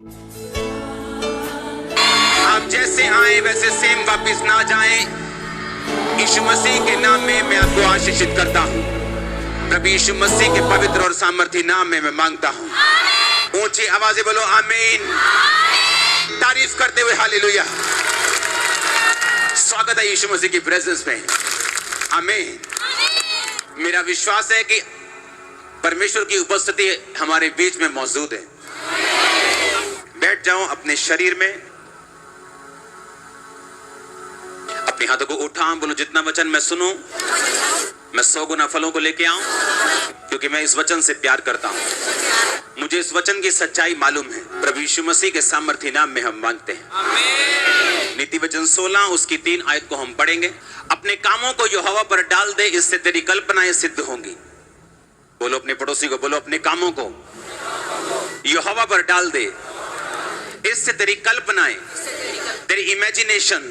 आप जैसे आए वैसे सेम वापिस ना जाएं। यीशु मसीह के नाम में मैं आपको आशीषित करता हूँ। प्रभु यीशु मसीह के पवित्र और सामर्थी नाम में मैं मांगता हूँ। ऊंची आवाजें बोलो आमीन। तारीफ करते हुए हालेलुया। स्वागत है यीशु मसीह की प्रेजेंस में। आमीन। मेरा विश्वास है कि परमेश्वर की उपस्थिति हमारे बीच में मौजूद है। बैठ जाओ अपने शरीर में, अपने हाथों को उठाओ, बोलो जितना वचन मैं सुनूं मैं 100 गुना फलों को लेके आऊं, क्योंकि मैं इस वचन से प्यार करता हूं। मुझे इस वचन की सच्चाई मालूम है। प्रभु यीशु मसीह के सामर्थी नाम में हम मांगते हैं। नीति वचन 16 उसकी 3 आयत को हम पढ़ेंगे। अपने कामों को यहोवा पर डाल दे, इससे तेरी कल्पनाएं सिद्ध होंगी। बोलो अपने पड़ोसी को, बोलो अपने कामों को यहोवा पर डाल दे, इससे तेरी कल्पनाएं, तेरी इमेजिनेशन,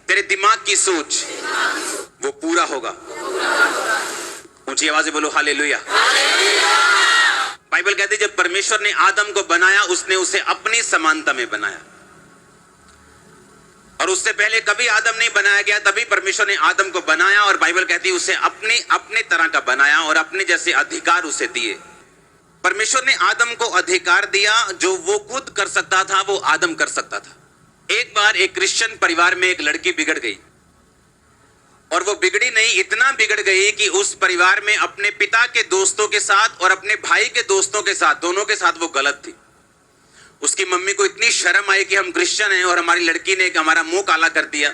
तेरे दिमाग की सोच वो पूरा होगा। ऊंची आवाज से बोलो हालेलुया। बाइबल कहती है जब परमेश्वर ने आदम को बनाया उसने उसे अपनी समानता में बनाया, और उससे पहले कभी आदम नहीं बनाया गया, तभी परमेश्वर ने आदम को बनाया और बाइबल कहती है उसे अपने तरह का बनाया और अपने जैसे अधिकार उसे दिए। परमेश्वर ने आदम को अधिकार दिया, जो वो खुद कर सकता था वो आदम कर सकता था। एक बार एक क्रिश्चियन परिवार में एक लड़की बिगड़ गई, और वो बिगड़ी नहीं, इतना बिगड़ गई कि उस परिवार में अपने पिता के दोस्तों के साथ और अपने भाई के दोस्तों के साथ, दोनों के साथ वो गलत थी। उसकी मम्मी को इतनी शर्म आई कि हम क्रिश्चियन हैं और हमारी लड़की ने हमारा मुंह काला कर दिया।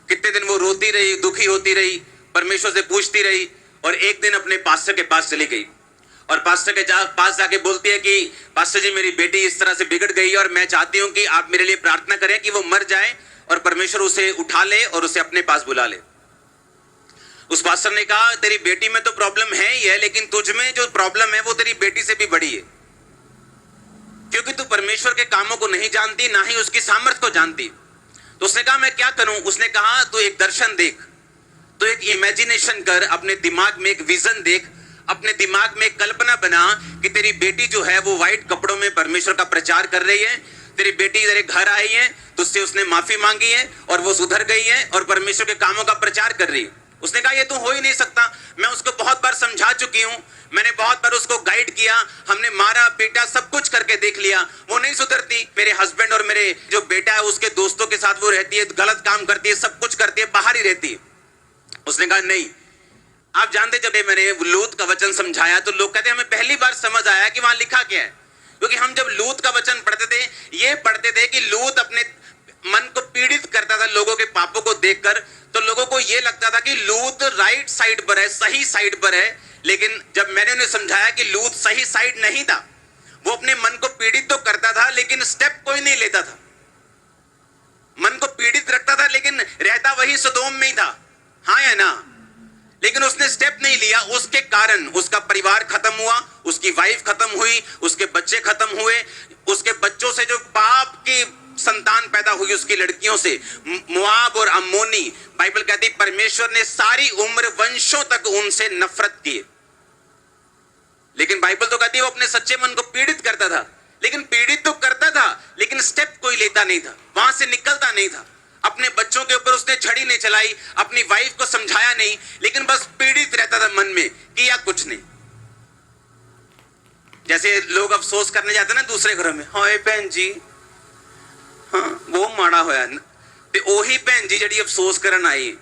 कितने दिन वो रोती रही, दुखी होती रही, परमेश्वर से पूछती रही, और एक दिन अपने पास्टर के पास चली गई और पास्टर के पास जाके बोलती है कि पास्टर जी मेरी बेटी इस तरह से बिगड़ गई और मैं चाहती हूं कि आप मेरे लिए प्रार्थना करें कि वो मर जाए और परमेश्वर उसे उठा ले और उसे अपने पास बुला ले। उस पास्टर ने कहा तेरी बेटी में तो प्रॉब्लम है ही है, लेकिन तुझ में जो प्रॉब्लम है वो तेरी बेटी से भी बड़ी है, क्योंकि तू परमेश्वर के कामों को नहीं जानती, ना ही उसकी सामर्थ्य को जानती। तो उसने कहा मैं क्या करूं? उसने कहा तू एक दर्शन देख, तो एक इमेजिनेशन कर, अपने दिमाग में एक विजन देख, अपने दिमाग में एक कल्पना बना कि तेरी बेटी जो है वो व्हाइट कपड़ों में परमेश्वर का प्रचार कर रही है। तेरी बेटी तेरे घर आई है, तुझसे उसने माफी मांगी है और वो सुधर गई है और परमेश्वर के कामों का प्रचार कर रही है। उसने कहा ये तो हो ही नहीं सकता, मैं उसको बहुत बार समझा चुकी हूं, मैंने बहुत बार उसको गाइड किया, हमने मारा पीटा सब कुछ करके देख लिया, वो नहीं सुधरती। मेरे हस्बैंड और मेरे जो बेटा है उसके दोस्तों के साथ वो रहती है, गलत काम करती है, सब कुछ करती है, बाहर ही रहती है। उसने कहा नहीं। आप जानते जब मैंने लूत का वचन समझाया तो लोग कहते हमें पहली बार समझ आया कि वहां लिखा क्या है, क्योंकि हम जब लूत का वचन पढ़ते थे ये पढ़ते थे कि लूत अपने मन को पीड़ित करता था लोगों के पापों को देखकर, तो लोगों को यह लगता था कि लूत राइट साइड पर है, सही साइड पर है। लेकिन जब मैंने उन्हें समझाया कि लूत सही साइड नहीं था, वो अपने मन को पीड़ित तो करता था लेकिन स्टेप कोई नहीं लेता था। मन को पीड़ित रखता था लेकिन रहता वही सदोम में ही था, हाँ या ना? लेकिन उसने स्टेप नहीं लिया, उसके कारण उसका परिवार खत्म हुआ, उसकी वाइफ खत्म हुई, उसके बच्चे खत्म हुए, उसके बच्चों से जो पाप की संतान पैदा हुई उसकी लड़कियों से, मोआब और अम्मोनी, बाइबल कहती परमेश्वर ने सारी उम्र वंशों तक उनसे नफरत की। लेकिन बाइबल तो कहती है वो अपने सच्चे मन को पीड़ित करता था, लेकिन पीड़ित तो करता था लेकिन स्टेप कोई लेता नहीं था, वहां से निकलता नहीं था। अपने बच्चों के ऊपर उसने छड़ी नहीं चलाई, अपनी वाइफ को समझाया नहीं, लेकिन बस पीड़ित रहता था मन में, किया कुछ नहीं। जैसे लोग अफसोस करने जाते ना दूसरे घरों में, हाय बहन जी हाँ वो माड़ा होया, ते ओही बहन जी जड़ी अफसोस करन आई,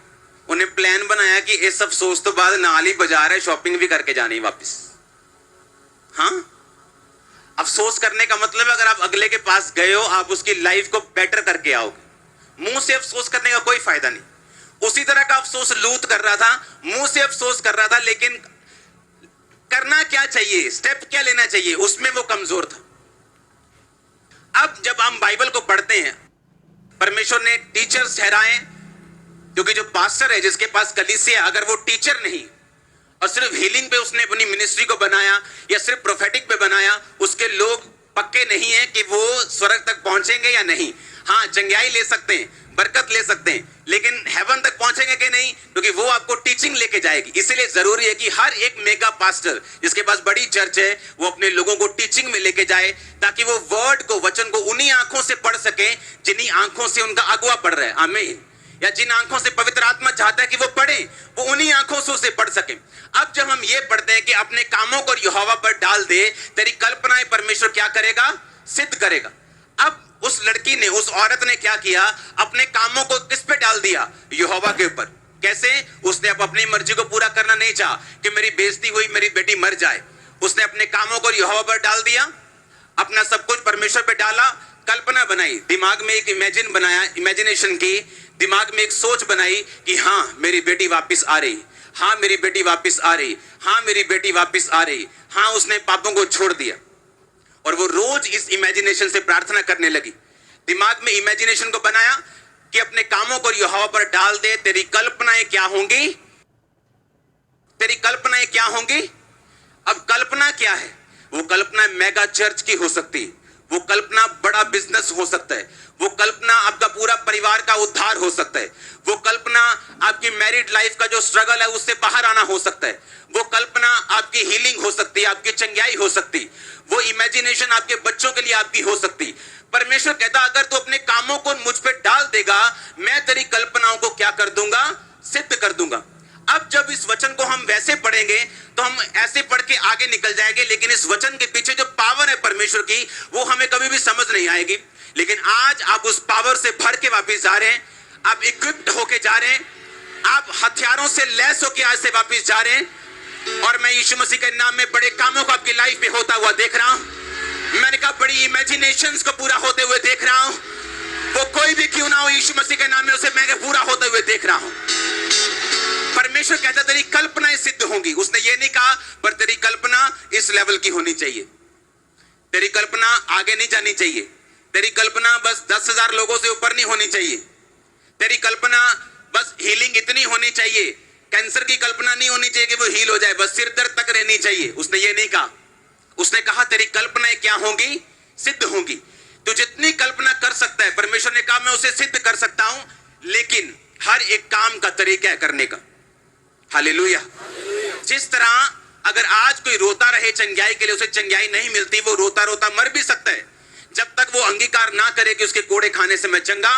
उन्हें प्लान बनाया कि इस अफसोस तो बाद नाल ही बाजार है, शॉपिंग भी करके जानी वापस। हाँ, अफसोस करने का मतलब अगर आप अगले के पास गए हो आप उसकी लाइफ को बेटर करके आओगे। मुंह से अफसोस करने का कोई फायदा नहीं। उसी तरह का अफसोस लूत कर रहा था, मुंह से अफसोस कर रहा था, लेकिन करना क्या चाहिए, स्टेप क्या लेना चाहिए, उसमें वो कमजोर था। अब जब हम बाइबल को पढ़ते हैं, परमेश्वर ने टीचर्स ठहराए, क्योंकि जो पास्टर है जिसके पास कलीसिया, अगर वो टीचर नहीं और सिर्फ हीलिंग पे उसने अपनी मिनिस्ट्री को बनाया या सिर्फ प्रोफेटिक पे बनाया, उसके लोग पक्के नहीं है कि वो स्वर्ग तक पहुंचेंगे या नहीं। हाँ, चंगाई ले सकते हैं, बरकत ले सकते हैं, लेकिन हेवन तक पहुंचेंगे कि नहीं, क्योंकि वो आपको टीचिंग लेके जाएगी। इसीलिए जरूरी है कि हर एक मेगा पास्टर जिसके पास बड़ी चर्च है वो अपने लोगों को टीचिंग में लेके जाए, ताकि वो वर्ड को, वचन को उन्हीं आंखों से पढ़ सके जिन्हीं आंखों से उनका अगुआ पढ़ रहा है। आमीन। या जिन आंखों से पवित्र आत्मा चाहता है कि वो पढ़े, वो उन्हीं आंखों से उसे पढ़ सके। अब जब हम ये पढ़ते हैं कि अपने कामों को यहोवा पर डाल दे, तेरी कल्पनाएं परमेश्वर क्या करेगा, सिद्ध करेगा। अब उस लड़की ने, उस औरत ने क्या किया, अपने कामों को किस पे डाल दिया, यहोवा के ऊपर। कैसे? उसने अब अपनी मर्जी को पूरा करना नहीं चाहा कि मेरी बेइज्जती हुई, मेरी बेटी मर जाए। उसने अपने कामों को यहोवा पर डाल दिया, अपना सब कुछ परमेश्वर पे डाला, कल्पना बनाई, दिमाग में एक इमेजिनेशन की, दिमाग में एक सोच बनाई कि हाँ मेरी बेटी वापस आ रही, हाँ मेरी बेटी वापस आ रही, हाँ मेरी बेटी वापस आ रही। हाँ, उसने पापों को छोड़ दिया और वो रोज इस इमेजिनेशन से प्रार्थना करने लगी। दिमाग में इमेजिनेशन को बनाया कि अपने कामों को यहोवा पर डाल दे, तेरी कल्पनाएं क्या होंगी, तेरी कल्पनाएं क्या होंगी। अब कल्पना क्या है? वो कल्पना मेगा चर्च की हो सकती है, वो कल्पना बड़ा बिजनेस हो सकता है, वो कल्पना आपका पूरा परिवार का उद्धार हो सकता है, वो कल्पना आपकी मैरिड लाइफ का जो स्ट्रगल है उससे बाहर आना हो सकता है, वो कल्पना आपकी हीलिंग हो सकती है, आपकी चंगाई हो सकती, वो इमेजिनेशन आपके बच्चों के लिए आपकी हो सकती। परमेश्वर कहता अगर तू अपने कामों को मुझ पे डाल देगा, मैं तेरी कल्पनाओं को क्या कर दूंगा, सिद्ध कर दूंगा। अब जब इस वचन को हम वैसे पढ़ेंगे तो हम ऐसे पढ़ के आगे निकल जाएंगे, लेकिन इस वचन के पीछे जो पावर है परमेश्वर की, वो हमें कभी भी समझ नहीं आएगी। लेकिन आज आप उस पावर से भर के वापस जा रहे हैं, आप इक्विप्ड होके जा रहे हैं, आप हथियारों से लैस होके आज से वापस जा रहे हैं। और मैं यीशु मसीह के नाम में बड़े कामों को आपकी लाइफ में होता हुआ देख रहा हूं। मैंने कहा बड़ी इमेजिनेशंस को पूरा होते हुए देख रहा हूं। वो कोई भी क्यों ना हो, यीशु मसीह के नाम में उसे मैं पूरा होते हुए देख रहा हूं। परमेश्वर कहता तेरी कल्पनाएं सिद्ध होंगी। उसने ये नहीं कहा पर तेरी कल्पना इस लेवल की होनी चाहिए, तेरी कल्पना आगे नहीं जानी चाहिए, तेरी कल्पना बस 10,000 लोगों से ऊपर नहीं होनी चाहिए, तेरी कल्पना बस हीलिंग इतनी होनी चाहिए, कैंसर की कल्पना नहीं होनी चाहिए कि वो हील हो जाए, बस सिर दर्द तक रहनी चाहिए। उसने ये नहीं कहा। उसने कहा तेरी कल्पनाएं क्या होंगी, सिद्ध होंगी। तू जितनी कल्पना कर सकता है, परमेश्वर ने कहा मैं उसे सिद्ध कर सकता हूं, लेकिन हर एक काम का तरीका है करने का। हालेलुया। जिस तरह अगर आज कोई रोता रहे चंगाई के लिए, उसे चंगाई नहीं मिलती, वो रोता रोता मर भी सकता है जब तक वो अंगीकार ना करे कि उसके कोड़े खाने से मैं चंगा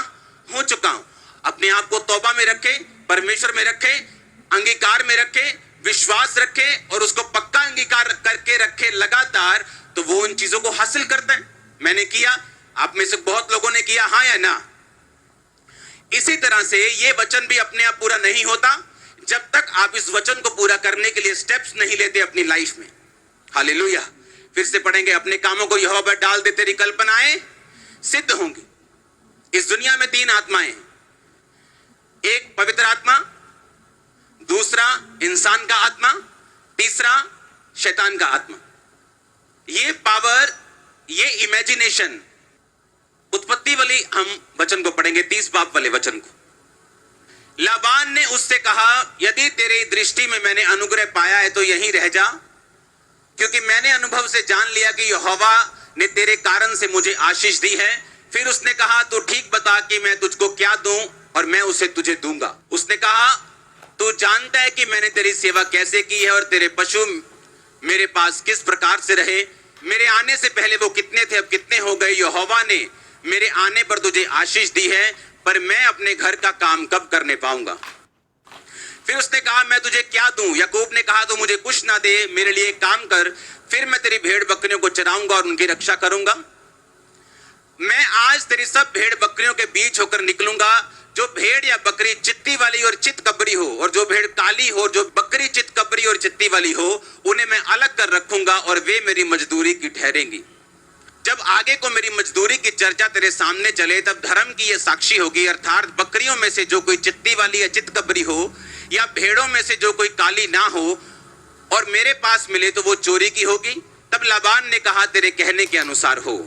हो चुका हूं। अपने आप को तौबा में रखे, परमेश्वर में रखे, अंगीकार में रखे, विश्वास रखे और उसको पक्का अंगीकार करके रखे लगातार, तो वो उन चीजों को हासिल करता है। मैंने किया, आप में से बहुत लोगों ने किया, हाँ या ना। इसी तरह से ये वचन भी अपने आप पूरा नहीं होता जब तक आप इस वचन को पूरा करने के लिए स्टेप्स नहीं लेते अपनी लाइफ में। हालेलुया। फिर से पढ़ेंगे, अपने कामों को यहोवा पर डाल दे, तेरी कल्पनाएं सिद्ध होंगी। इस दुनिया में 3 आत्माएं हैं, एक पवित्र आत्मा, दूसरा इंसान का आत्मा, तीसरा शैतान का आत्मा। ये पावर, ये इमेजिनेशन, उत्पत्ति वाली हम वचन को पढ़ेंगे, 30 बाब वाले वचन को। लाबान ने उससे कहा यदि तेरी दृष्टि में मैंने अनुग्रह पाया है तो यहीं रह जा, क्योंकि मैंने अनुभव से जान लिया कि यहोवा ने तेरे कारण से मुझे आशीष दी है। फिर उसने कहा तू ठीक बता कि मैं तुझको क्या दूं और मैं उसे तुझे दूंगा। उसने कहा तू जानता है कि मैंने तेरी सेवा कैसे की है और तेरे पशु मेरे पास किस प्रकार से रहे। मेरे आने से पहले वो कितने थे, अब कितने हो गए। यहोवा ने मेरे आने पर तुझे आशीष दी है, पर मैं अपने घर का काम कब करने पाऊंगा। फिर उसने कहा मैं तुझे क्या दूं। याकूब ने कहा तो मुझे कुछ ना दे, मेरे लिए काम कर, फिर मैं तेरी भेड़ बकरियों को चराऊंगा और उनकी रक्षा करूंगा। मैं आज तेरी सब भेड़ बकरियों के बीच होकर निकलूंगा। जो भेड़ या बकरी चित्ती वाली और चित कबरी हो, और जो भेड़ काली हो, जो बकरी चित कबरी और चित्ती वाली हो, उन्हें मैं अलग कर रखूंगा और वे मेरी मजदूरी की ठहरेंगी। जब आगे को मेरी मजदूरी की चर्चा तेरे सामने चले, तब धर्म की यह साक्षी होगी, अर्थात बकरियों में से जो कोई चित्ती वाली या चित कबरी हो, या भेड़ों में से जो कोई काली ना हो और मेरे पास मिले तो वो चोरी की होगी। तब लाबान ने कहा तेरे कहने के अनुसार हो।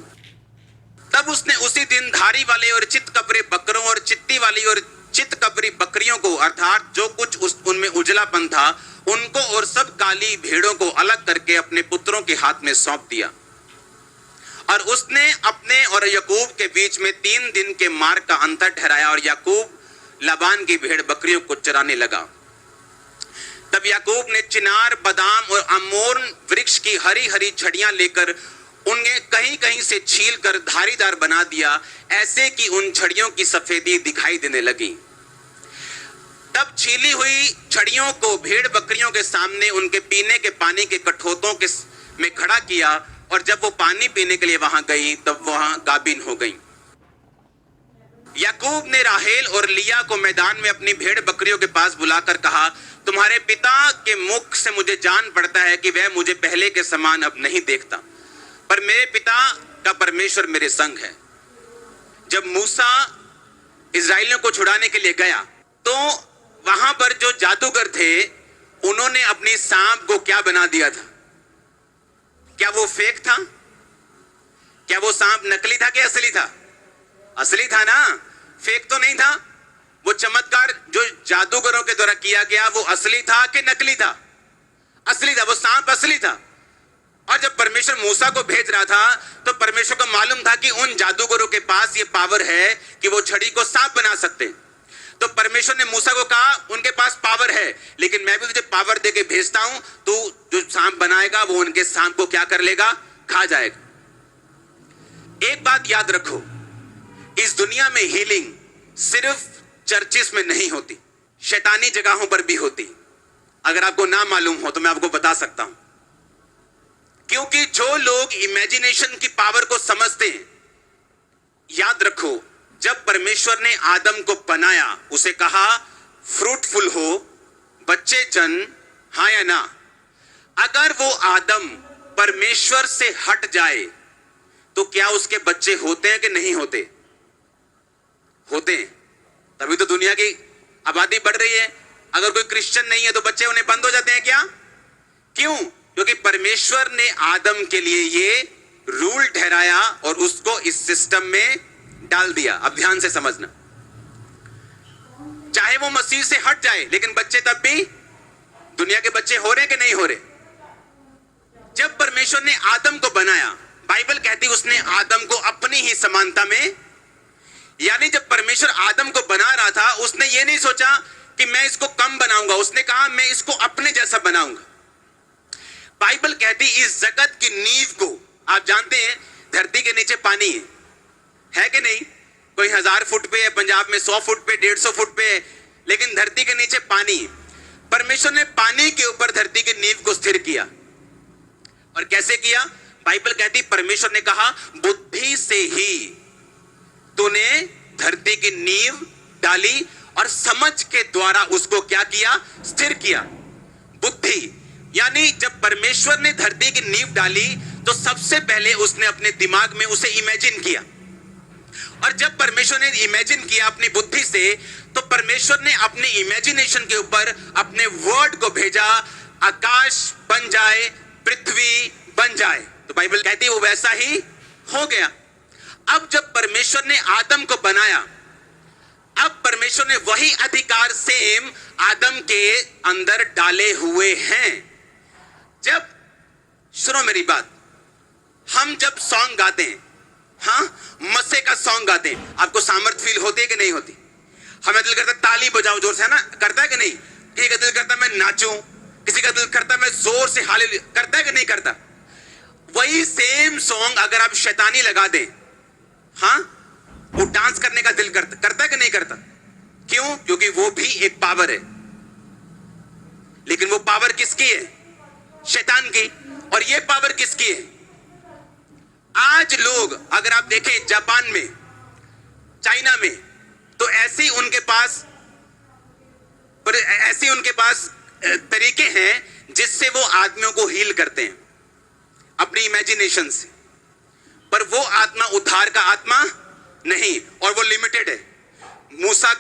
तब उसने उसी दिन धारी वाले और चित कबरे बकरों और चित्ती वाली और चित कबरी बकरियों को, अर्थात जो कुछ उनमें उजलापन था, उनको और सब काली भेड़ों को अलग करके अपने पुत्रों के हाथ में सौंप दिया। और उसने अपने और याकूब के बीच में 3 दिन के मार्ग का अंतर ठहराया और याकूब लाबान की भेड़ बकरियों को चराने लगा। तब याकूब ने चिनार, बादाम और अमोन वृक्ष की हरी हरी छड़ियां लेकर उन्हें कहीं कहीं से छील कर धारीदार बना दिया, ऐसे कि उन छड़ियों की सफेदी दिखाई देने लगी। तब छीली हुई छड़ियों को भेड़ बकरियों के सामने उनके पीने के पानी के कठोतों के में खड़ा किया, और जब वो पानी पीने के लिए वहां गई तब वहां गाभिन हो गई। याकूब ने राहेल और लिया को मैदान में अपनी भेड़ बकरियों के पास बुलाकर कहा, तुम्हारे पिता के मुख से मुझे जान पड़ता है कि वह मुझे पहले के समान अब नहीं देखता, पर मेरे पिता का परमेश्वर मेरे संग है। जब मूसा इस्राएलियों को छुड़ाने के लिए गया तो वहां पर जो जादूगर थे उन्होंने अपनी सांप को क्या बना दिया था? क्या वो फेक था? क्या वो सांप नकली था कि असली था? असली था ना, फेक तो नहीं था। वो चमत्कार जो जादूगरों के द्वारा किया गया वो असली था कि नकली था? असली था, वो सांप असली था। और जब परमेश्वर मूसा को भेज रहा था तो परमेश्वर को मालूम था कि उन जादूगरों के पास ये पावर है कि वो छड़ी को सांप बना सकते हैं। तो परमेश्वर ने मूसा को कहा उनके पास पावर है, लेकिन मैं भी तुझे पावर देके भेजता हूं, तू जो सांप बनाएगा वो उनके सांप को क्या कर लेगा? खा जाएगा। एक बात याद रखो, इस दुनिया में हीलिंग सिर्फ चर्चिस में नहीं होती, शैतानी जगहों पर भी होती। अगर आपको ना मालूम हो तो मैं आपको बता सकता हूं, क्योंकि जो लोग इमेजिनेशन की पावर को समझते हैं, याद रखो जब परमेश्वर ने आदम को बनाया उसे कहा फ्रूटफुल हो, बच्चे जन, हां या ना। अगर वो आदम परमेश्वर से हट जाए तो क्या उसके बच्चे होते हैं कि नहीं होते? होते हैं, तभी तो दुनिया की आबादी बढ़ रही है। अगर कोई क्रिश्चियन नहीं है तो बच्चे होने बंद हो जाते हैं क्या? क्यों? क्योंकि परमेश्वर ने आदम के लिए ये रूल ठहराया और उसको इस सिस्टम में डाल दिया। अब ध्यान से समझना, चाहे वो मसीह से हट जाए लेकिन बच्चे तब भी दुनिया के बच्चे हो रहे कि नहीं हो रहे? जब परमेश्वर ने आदम को बनाया, बाइबल कहती उसने आदम को अपनी ही समानता में, यानी जब परमेश्वर आदम को बना रहा था उसने ये नहीं सोचा कि मैं इसको कम बनाऊंगा, उसने कहा मैं इसको अपने जैसा बनाऊंगा। बाइबल कहती इस जगत की नींव को, आप जानते हैं धरती के नीचे पानी है कि नहीं? कोई 1000 फुट पे है, पंजाब में 100 फुट पे, 150 फुट पे है, लेकिन धरती के नीचे पानी। परमेश्वर ने पानी के ऊपर धरती की नींव को स्थिर किया। और कैसे किया? बाइबल कहती परमेश्वर ने कहा बुद्धि से ही तूने धरती की नींव डाली और समझ के द्वारा उसको क्या किया? स्थिर किया। बुद्धि यानी जब परमेश्वर ने धरती की नींव डाली तो सबसे पहले उसने अपने दिमाग में उसे इमेजिन किया, और जब परमेश्वर ने इमेजिन किया अपनी बुद्धि से तो परमेश्वर ने अपने इमेजिनेशन के ऊपर अपने वर्ड को भेजा, आकाश बन जाए, पृथ्वी बन जाए। तो बाइबल कहती है वो वैसा ही हो गया। अब जब परमेश्वर ने आदम को बनाया, अब परमेश्वर ने वही अधिकार सेम आदम के अंदर डाले हुए हैं। जब, सुनो मेरी बात, हम जब सॉन्ग गाते हैं, हाँ मस्से का सॉन्ग गाते हैं, आपको सामर्थ फील होती है कि नहीं होती? हमें दिल करता ताली बजाओ जोर से, है ना? करता है कि नहीं? किसी का दिल करता मैं नाचूं, किसी का दिल करता मैं जोर से हालेलुया, करता है कि नहीं करता? वही सेम सॉन्ग अगर आप शैतानी लगा दें, हाँ वो डांस करने का दिल करता है कि नहीं करता? क्यों? क्योंकि वो भी एक पावर है, लेकिन वो पावर किसकी है? शैतान की। और ये पावर किसकी है? आज लोग अगर आप देखें जापान में, चाइना में, तो ऐसी उनके पास तरीके हैं जिससे वो आदमियों को हील करते हैं अपनी इमेजिनेशन से, पर वो आत्मा उद्धार का आत्मा नहीं, और वो लिमिटेड है। मूसा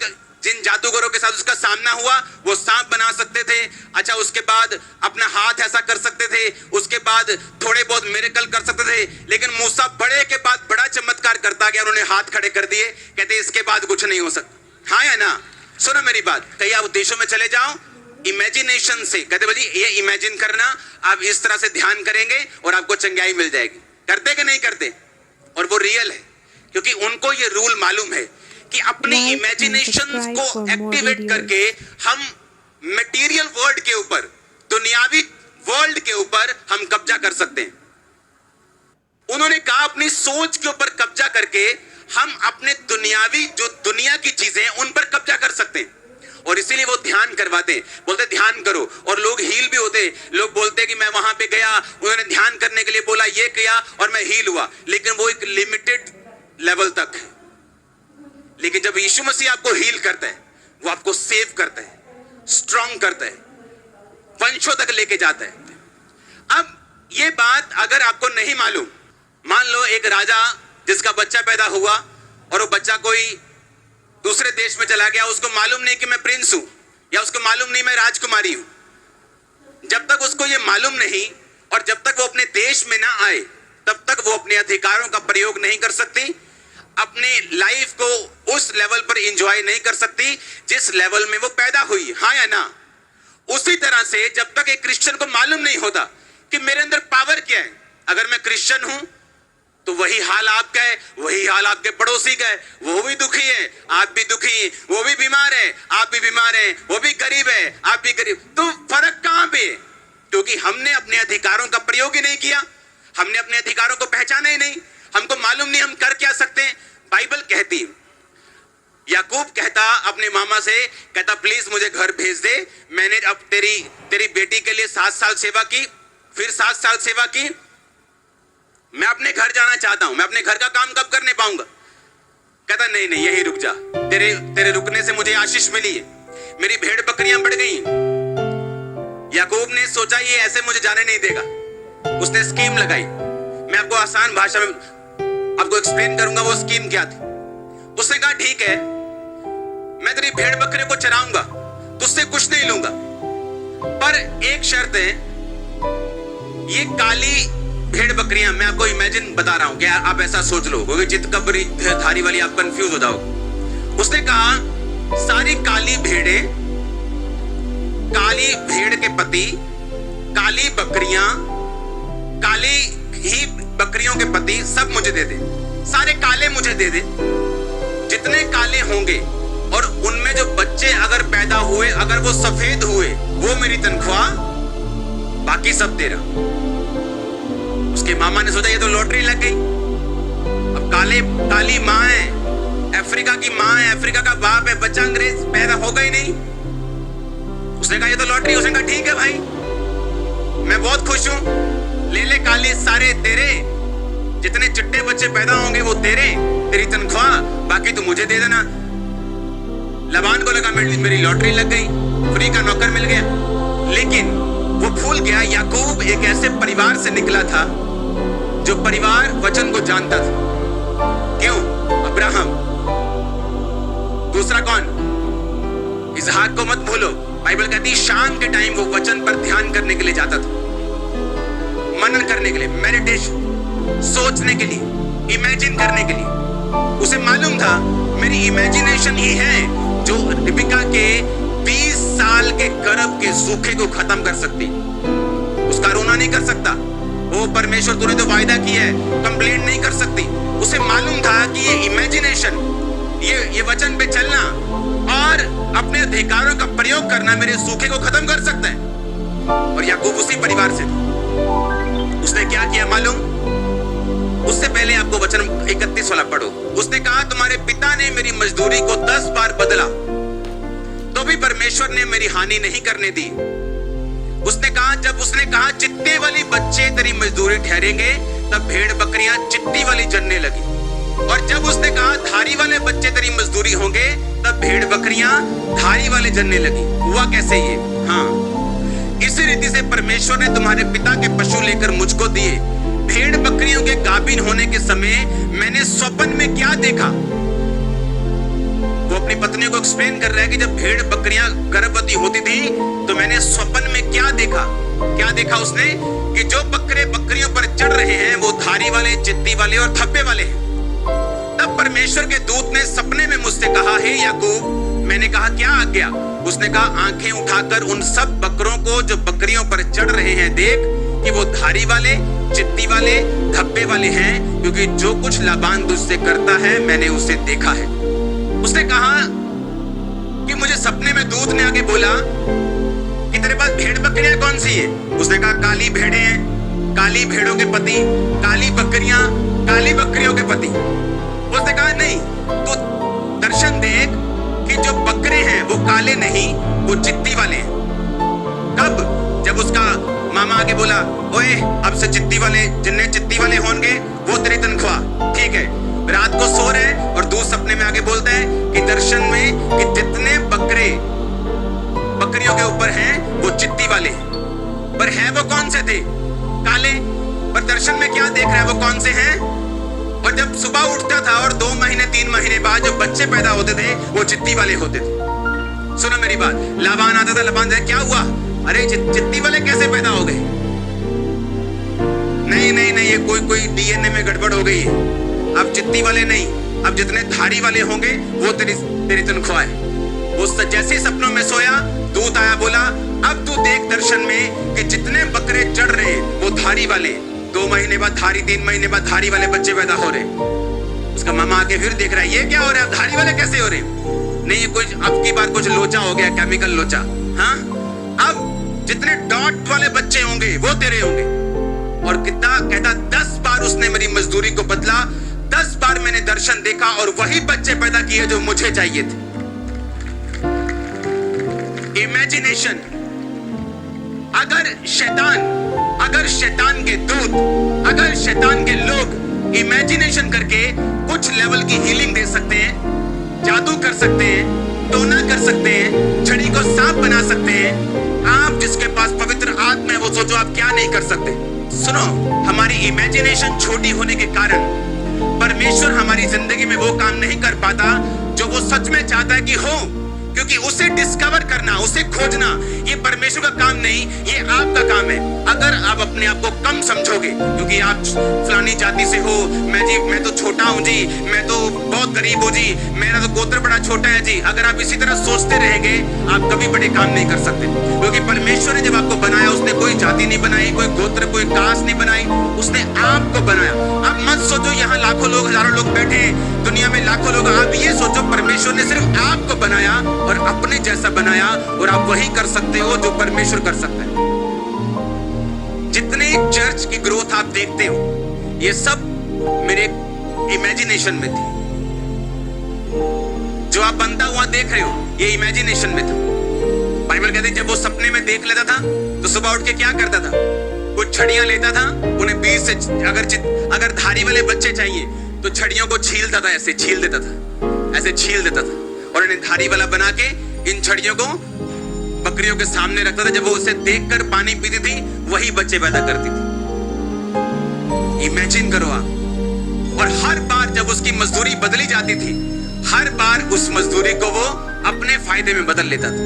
जिन जादूगरों के साथ उसका सामना हुआ वो सांप बना सकते थे, अच्छा उसके बाद अपना हाथ ऐसा कर सकते थे, उसके बाद थोड़े बहुत मिरेकल कर सकते थे, लेकिन मूसा बड़े के बाद बड़ा चमत्कार करता गया, उन्होंने हाथ खड़े कर दिए, कहते इसके बाद कुछ नहीं हो सकता। हाँ या ना? सुनो मेरी बात, कई आप देशों में चले जाओ, इमेजिनेशन से कहते भाई ये इमेजिन करना, आप इस तरह से ध्यान करेंगे और आपको चंगाई मिल जाएगी। करते कि नहीं करते? और वो रियल है, क्योंकि उनको ये रूल मालूम है कि अपनी इमेजिनेशंस को एक्टिवेट करके हम मटेरियल वर्ल्ड के ऊपर, दुनियावी वर्ल्ड के ऊपर हम कब्जा कर सकते हैं। उन्होंने कहा अपनी सोच के ऊपर कब्जा करके हम अपने दुनियावी, जो दुनिया की चीजें उन पर कब्जा कर सकते हैं। और इसीलिए वो ध्यान करवाते हैं, बोलते ध्यान करो, और लोग हील भी होते। लोग बोलते हैं कि मैं वहां पे गया, उन्होंने ध्यान करने के लिए बोला, ये किया और मैं हील हुआ, लेकिन वो एक लिमिटेड लेवल तक है। लेकिन जब यीशु मसीह आपको हील करता है, वो आपको सेव करता है, स्ट्रांग करता है, वंशों तक लेके जाता है। अब ये बात अगर आपको नहीं मालूम, मान लो एक राजा जिसका बच्चा पैदा हुआ और वो बच्चा कोई दूसरे देश में चला गया, उसको मालूम नहीं कि मैं प्रिंस हूं, या उसको मालूम नहीं मैं राजकुमारी हूं। जब तक उसको ये मालूम नहीं और जब तक वो अपने देश में ना आए, तब तक वो अपने अधिकारों का प्रयोग नहीं कर सकती, अपने लाइफ को उस लेवल पर एंजॉय नहीं कर सकती जिस लेवल में वो पैदा हुई। हाँ या ना? उसी तरह से जब तक एक क्रिश्चियन को मालूम नहीं होता कि मेरे अंदर पावर क्या है, अगर मैं क्रिश्चियन हूं तो वही हाल आपका है, वही हाल आपके पड़ोसी का है। वो भी दुखी है, आप भी दुखी हैं, वो भी बीमार है, आप भी बीमार हैं, वो भी गरीब है, आप भी गरीब। तो फर्क कहां पे? क्योंकि हमने अपने अधिकारों का प्रयोग ही नहीं किया, हमने अपने अधिकारों को पहचाना ही नहीं, हमको मालूम नहीं हम कर क्या सकते हैं। बाइबल कहती, याकूब कहता अपने मामा से, कहता प्लीज मुझे घर भेज दे, मैंने अब तेरी बेटी के लिए 7 साल सेवा की, फिर 7 साल सेवा की, मैं अपने घर जाना चाहता हूं, मैं अपने घर का काम कब करने पाऊंगा? कहता नहीं नहीं यही रुक जा, तेरे रुकने से मुझे आशीष मिली है, मेरी भेड़ बकरियां बढ़ गई। याकूब ने सोचा ये ऐसे मुझे जाने नहीं देगा, उसने स्कीम लगाई। मैं आपको आसान भाषा में आपको एक्सप्लेन करूंगा वो स्कीम क्या थी। उसने कहा ठीक है, मैं तेरी भेड़ बकरियों को चराऊंगा, तुझसे कुछ नहीं लूंगा, पर एक शर्त है, ये काली भेड़ बकरियां, मैं आपको इमेजिन बता रहा हूं कि आप ऐसा सोच लो, क्योंकि चितकबरी धारी वाली आप कंफ्यूज हो जाओ। उसने कहा सारी काली भेड़ें, काली भेड़ के पति, काली बकरियां, काली ही बकरियों के पति सब मुझे दे दे, सारे काले मुझे दे दे। जितने काले होंगे और उनमें जो बच्चे अगर पैदा हुए, अगर वो सफेद हुए, वो मेरी तनख्वाह, बाकी सब तेरा। उसके मामा ने सोचा ये तो लॉटरी लग गई। अब काली माँ है, अफ्रीका की माँ है, अफ्रीका का बाप है, बच्चा अंग्रेज पैदा होगा ही नहीं। उसने कहा ये तो लॉटरी। उसने कहा ठीक है भाई, मैं बहुत खुश हूं, ले ले काली सारे तेरे, जितने चिट्टे बच्चे पैदा होंगे वो तेरे, तेरी तनख्वाह, बाकी तू मुझे दे देना। लबान को लगा मेरी लॉटरी लग गई, फ्री का नौकर मिल गया। लेकिन वो भूल गया याकूब एक ऐसे परिवार से निकला था जो परिवार वचन को जानता था। क्यों? अब्राहम। दूसरा कौन? इसहाक को मत भूलो। बाइबल कहती है शाम के टाइम वो वचन पर ध्यान करने के लिए जाता था, मनन करने के लिए, मेडिटेशन, सोचने के लिए, इमेजिन करने के लिए। उसे मालूम था मेरी इमेजिनेशन ही है जो रिबका के 20 साल के गर्भ के सूखे को खत्म कर सकती। उसका रोना नहीं कर सकता। ओ परमेश्वर तूने तो वायदा किया है, कंप्लेंट नहीं कर सकती। उसे मालूम था कि ये इमेजिनेशन, ये वचन पे चलना और अपने अधिकारों का प्रयोग करना मेरे सूखे को खत्म कर सकता है। और याकूब उसी परिवार से था। उसने क्या किया मालूम? उससे पहले आपको वचन 31 वाला पढ़ो। उसने कहा तुम्हारे पिता ने मेरी मजदूरी को 10 बार बदला, तो भी परमेश्वर ने मेरी हानि नहीं करने दी। उसने कहा चिट्टे वाली बच्चे तेरी मजदूरी ठहरेंगे, तब भेड़ बकरियां चिट्टी वाली जनने लगी। और जब उसने कहा धारी वाले बच्चे तेरी मजदूरी होंगे, तब भेड़ बकरियां धारी वाले जनने लगी। हुआ कैसे ये? हाँ, इसी रीति से परमेश्वर ने तुम्हारे पिता के पशु लेकर मुझको दिए। भेड़ बकरियों के गाभिन होने के समय मैंने स्वप्न में क्या देखा? वो अपनी पत्नी को एक्सप्लेन कर रहा है कि जब भेड़ बकरियां गर्भवती होती थी तो मैंने स्वप्न में क्या देखा। क्या देखा उसने? कि जो बकरे बकरियों पर चढ़ रहे हैं वो धारी वाले, चित्ती वाले और धब्बे वाले हैं। तब परमेश्वर के दूत ने सपने में मुझसे कहा, हे याकूब। मैंने कहा क्या आज्ञा? उसने कहा आंखें उठाकर उन सब बकरों को जो बकरियों पर चढ़ रहे हैं देख कि वो धारी वाले, चित्ती वाले धब्बे वाले हैं, क्योंकि जो कुछ लाबान तुझसे करता है मैंने उसे देखा है। उसने कहा कि मुझे सपने में दूत ने आके बोला कि तेरे पास भेड़ बकरियां कौन सी है? उसने कहा काली भेड़ें हैं, काली भेड़ों के पति, काली बकरियां, काली बकरियों के पति। उसने कहा नहीं, तो दर्शन देख कि जो बकरे हैं वो काले नहीं, वो चित्ती वाले हैं। कब? जब उसका मामा आके बोला, ओए अब से चित्ती वाले, जितने चित्ती वाले होंगे वो तेरी तनख्वाह। ठीक है, रात को सो रहे और दूध सपने में आके बोलता है कि दर्शन में कि जितने बकरे बकरियों के ऊपर हैं वो चित्ती वाले हैं। पर है वो कौन से थे? काले। पर दर्शन में क्या देख रहा है, वो कौन से हैं? और जब सुबह उठता था और 2 महीने 3 महीने बाद जो बच्चे पैदा होते थे वो चित्ती वाले होते थे। सुनो मेरी बात, लाबान आता था, लाबान से क्या हुआ? अरे चित्ती वाले कैसे पैदा हो गए? नहीं नहीं नहीं, ये कोई डीएनए में गड़बड़ हो गई है। अब चित्ती वाले नहीं, अब जितने धारी वाले होंगे वो तेरी तनख्वाह है। वो जैसे सपनों में सोया, दूत आया, बोला अब तू देख दर्शन में कि जितने बकरे चढ़ रहे वो धारी वाले, 2 महीने बाद धारी, 3 महीने बाद धारी वाले बच्चे पैदा हो रहे। उसका मामा आके फिर देख रहा है, ये क्या हो रहा है, धारी वाले कैसे हो रहे? नहीं, कुछ अब की बार कुछ लोचा हो गया, केमिकल लोचा। हाँ, अब जितने डॉट वाले बच्चे होंगे वो तेरे होंगे। और कितना कहता, 10 बार उसने मेरी मजदूरी को बदला, 10 बार मैंने दर्शन देखा और वही बच्चे पैदा किए जो मुझे चाहिए थे। इमेजिनेशन। अगर शैतान के दूत, अगर शैतान के लोग इमेजिनेशन करके कुछ लेवल की हीलिंग दे सकते हैं, जादू कर सकते हैं, टोना कर सकते हैं, छड़ी को सांप बना सकते हैं, आप जिसके पास पवित्र आत्मा है वो सोचो आप क्या नहीं कर सकते। सुनो, हमारी इमेजिनेशन छोटी होने के कारण परमेश्वर हमारी जिंदगी में वो काम नहीं कर पाता जो वो सच में चाहता है कि हो, क्योंकि उसे डिस्कवर करना, उसे खोजना ये परमेश्वर का काम नहीं, ये आपका काम है। अगर आप अपने आप को कम समझोगे क्योंकि आप फलानी जाति से हो, मैं तो छोटा हूं जी, मैं तो बहुत गरीब हूं जी, मेरा तो गोत्र बड़ा छोटा है जी, अगर आप इसी तरह सोचते रहेंगे आप कभी बड़े काम नहीं कर सकते। क्योंकि परमेश्वर ने जब आपको बनाया उसने कोई जाति नहीं बनाई, कोई गोत्र, कोई कास्ट नहीं बनाई, उसने आपको बनाया। आप मत सोचो यहाँ लाखों लोग, हजारों लोग बैठे हैं, दुनिया में लाखों लोग, आप ये सोचो परमेश्वर ने सिर्फ आपको बनाया और अपने जैसा बनाया, और आप वही कर सकते हो जो परमेश्वर कर सकता है। जितने चर्च की ग्रोथ आप देखते हो ये सब मेरे इमेजिनेशन में थी। जो आप बनता हुआ देख रहे हो ये इमेजिनेशन में था। बाइबल कहती है जब वो सपने में देख लेता था तो सुबह उठ के क्या करता था, कुछ छड़ियां लेता था, उन्हें बीच से अगर धारी वाले बच्चे चाहिए तो छड़ियों को छीलता था, ऐसे छील देता था, ऐसे छील देता था, और इन्हें धारी वाला बना के इन छड़ियों को बकरियों के सामने रखता था। जब वो उसे देखकर पानी पीती थी वही बच्चे पैदा करती थी। इमेजिन करो आप। और हर बार जब उसकी मजदूरी बदली जाती थी, हर बार उस मजदूरी को वो अपने फायदे में बदल लेता था।